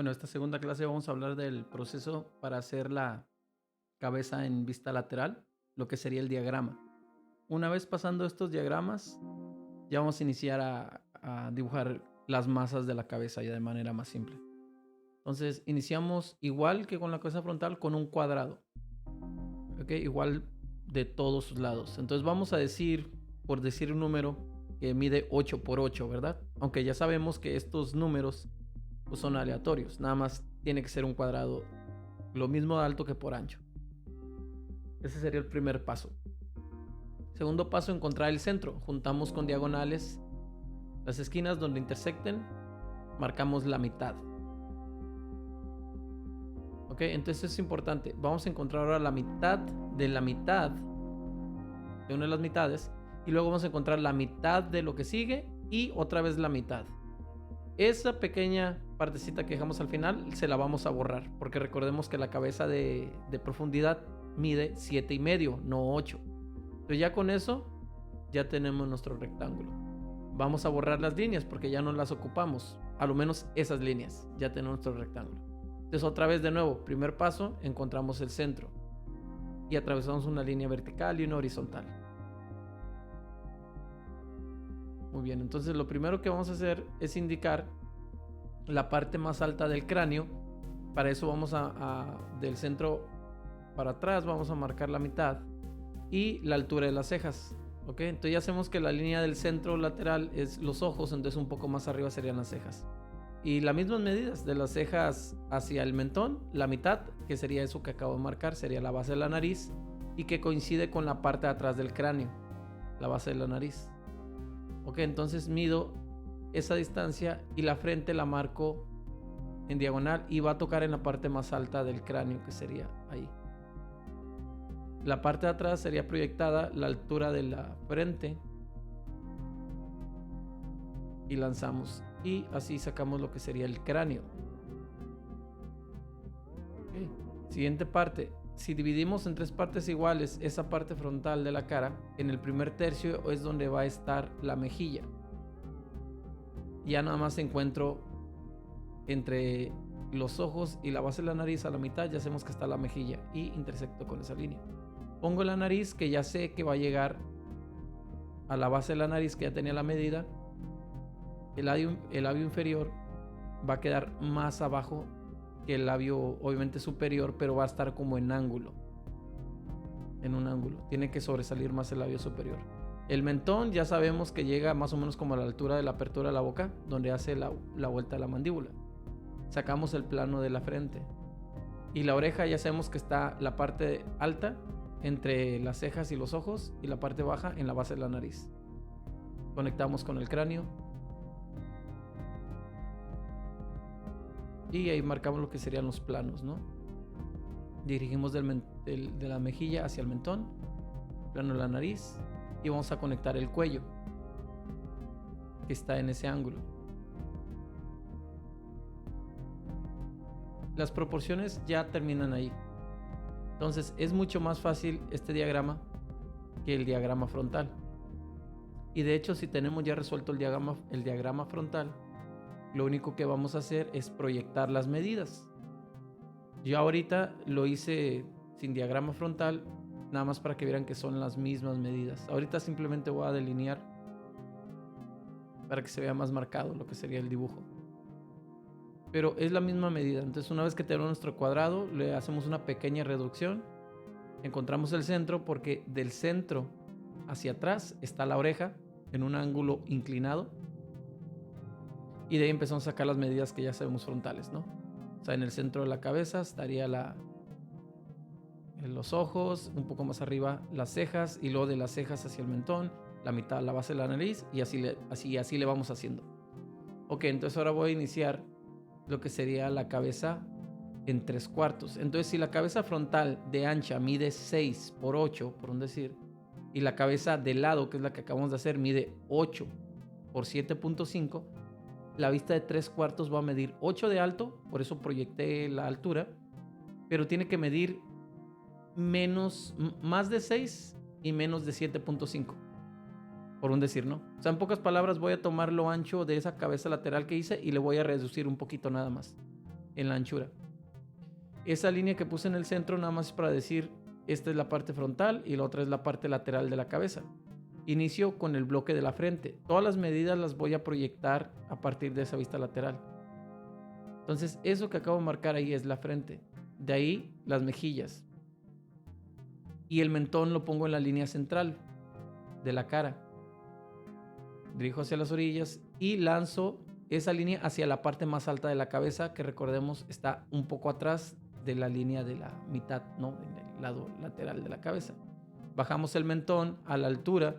Bueno, esta segunda clase vamos a hablar del proceso para hacer la cabeza en vista lateral, lo que sería el diagrama. Una vez pasando estos diagramas, ya vamos a iniciar a dibujar las masas de la cabeza ya de manera más simple. Entonces, iniciamos igual que con la cabeza frontal con un cuadrado, ¿ok? Igual de todos sus lados. Entonces vamos a decir, por decir un número, que mide 8 por 8, ¿verdad? Aunque ya sabemos que estos números pues, son aleatorios, nada más tiene que ser un cuadrado lo mismo de alto que por ancho. Ese sería el primer paso. Segundo paso, encontrar el centro. Juntamos con diagonales las esquinas donde intersecten, marcamos la mitad. Ok, entonces es importante. Vamos a encontrar ahora la mitad de una de las mitades, y luego vamos a encontrar la mitad de lo que sigue y otra vez la mitad. Esa pequeña partecita que dejamos al final se la vamos a borrar, porque recordemos que la cabeza de profundidad mide 7,5, no 8. Entonces ya con eso ya tenemos nuestro rectángulo. Vamos a borrar las líneas porque ya no las ocupamos, a lo menos esas líneas, ya tenemos nuestro rectángulo. Entonces otra vez de nuevo, primer paso, encontramos el centro y atravesamos una línea vertical y una horizontal. Muy bien, entonces lo primero que vamos a hacer es indicar la parte más alta del cráneo. Para eso vamos del centro para atrás, vamos a marcar la mitad y la altura de las cejas. ¿Ok? Entonces ya hacemos que la línea del centro lateral es los ojos, entonces un poco más arriba serían las cejas. Y las mismas medidas de las cejas hacia el mentón, la mitad, que sería eso que acabo de marcar, sería la base de la nariz y que coincide con la parte de atrás del cráneo, la base de la nariz. Ok, entonces mido esa distancia y la frente la marco en diagonal y va a tocar en la parte más alta del cráneo, que sería ahí. La parte de atrás sería proyectada la altura de la frente y lanzamos, y así sacamos lo que sería el cráneo. Okay. Siguiente parte. Si dividimos en tres partes iguales esa parte frontal de la cara, en el primer tercio es donde va a estar la mejilla. Ya nada más encuentro entre los ojos y la base de la nariz a la mitad, ya sabemos que está la mejilla y intersecto con esa línea. Pongo la nariz, que ya sé que va a llegar a la base de la nariz, que ya tenía la medida. El labio inferior va a quedar más abajo que el labio obviamente superior, pero va a estar como en ángulo. En un ángulo. Tiene que sobresalir más el labio superior. El mentón ya sabemos que llega más o menos como a la altura de la apertura de la boca, donde hace la vuelta de la mandíbula. Sacamos el plano de la frente. Y la oreja ya sabemos que está la parte alta entre las cejas y los ojos, y la parte baja en la base de la nariz. Conectamos con el cráneo y ahí marcamos lo que serían los planos, ¿no? Dirigimos de la mejilla hacia el mentón, plano de la nariz, y vamos a conectar el cuello, que está en ese ángulo. Las proporciones ya terminan ahí. Entonces es mucho más fácil este diagrama que el diagrama frontal. Y de hecho, si tenemos ya resuelto el diagrama frontal, lo único que vamos a hacer es proyectar las medidas. Yo ahorita lo hice sin diagrama frontal, nada más para que vieran que son las mismas medidas. Ahorita simplemente voy a delinear para que se vea más marcado lo que sería el dibujo. Pero es la misma medida. Entonces una vez que tenemos nuestro cuadrado, le hacemos una pequeña reducción. Encontramos el centro porque del centro hacia atrás está la oreja en un ángulo inclinado. Y de ahí empezamos a sacar las medidas que ya sabemos frontales, ¿no? O sea, en el centro de la cabeza estaría los ojos, un poco más arriba las cejas, y luego de las cejas hacia el mentón, la mitad la base de la nariz, y así le vamos haciendo. Ok, entonces ahora voy a iniciar lo que sería la cabeza en 3/4. Entonces, si la cabeza frontal de ancha mide 6 por 8, por un decir, y la cabeza de lado, que es la que acabamos de hacer, mide 8 por 7.5, la vista de 3/4 va a medir 8 de alto, por eso proyecté la altura, pero tiene que medir más de 6 y menos de 7.5, por un decir, ¿no? O sea, en pocas palabras, voy a tomar lo ancho de esa cabeza lateral que hice y le voy a reducir un poquito nada más. en la anchura. Esa línea que puse en el centro nada más es para decir, esta es la parte frontal y la otra es la parte lateral de la cabeza. Inicio con el bloque de la frente. Todas las medidas las voy a proyectar a partir de esa vista lateral. Entonces, eso que acabo de marcar ahí es la frente. De ahí, las mejillas. Y el mentón lo pongo en la línea central de la cara. Dirijo hacia las orillas y lanzo esa línea hacia la parte más alta de la cabeza, que recordemos está un poco atrás de la línea de la mitad, ¿no? En el lado lateral de la cabeza. Bajamos el mentón a la altura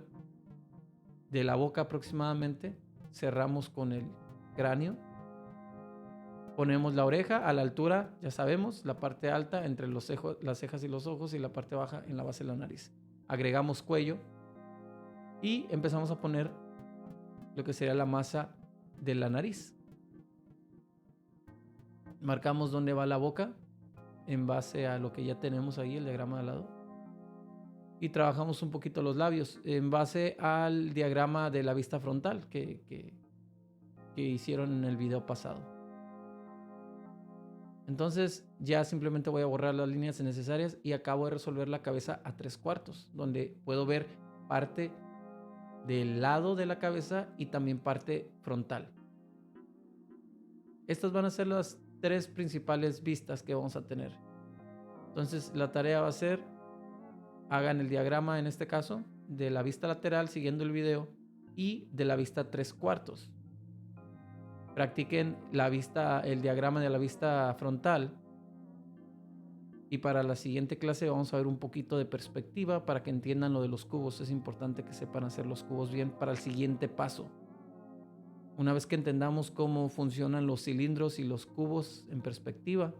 de la boca aproximadamente. Cerramos con el cráneo. Ponemos la oreja a la altura, ya sabemos, la parte alta entre las cejas y los ojos, y la parte baja en la base de la nariz. Agregamos cuello y empezamos a poner lo que sería la masa de la nariz. Marcamos dónde va la boca en base a lo que ya tenemos ahí, el diagrama de al lado. Y trabajamos un poquito los labios en base al diagrama de la vista frontal que hicieron en el video pasado. Entonces ya simplemente voy a borrar las líneas innecesarias y acabo de resolver la cabeza a 3/4, donde puedo ver parte del lado de la cabeza y también parte frontal. Estas van a ser las 3 principales vistas que vamos a tener. Entonces la tarea va a ser, hagan el diagrama en este caso de la vista lateral siguiendo el video y de la vista 3/4. Practiquen el diagrama de la vista frontal. Y para la siguiente clase vamos a ver un poquito de perspectiva para que entiendan lo de los cubos. Es importante que sepan hacer los cubos bien para el siguiente paso. Una vez que entendamos cómo funcionan los cilindros y los cubos en perspectiva,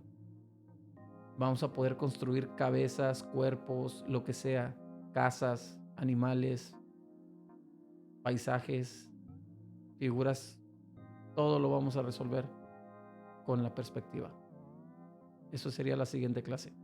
vamos a poder construir cabezas, cuerpos, lo que sea, casas, animales, paisajes, figuras. Todo lo vamos a resolver con la perspectiva. Eso sería la siguiente clase.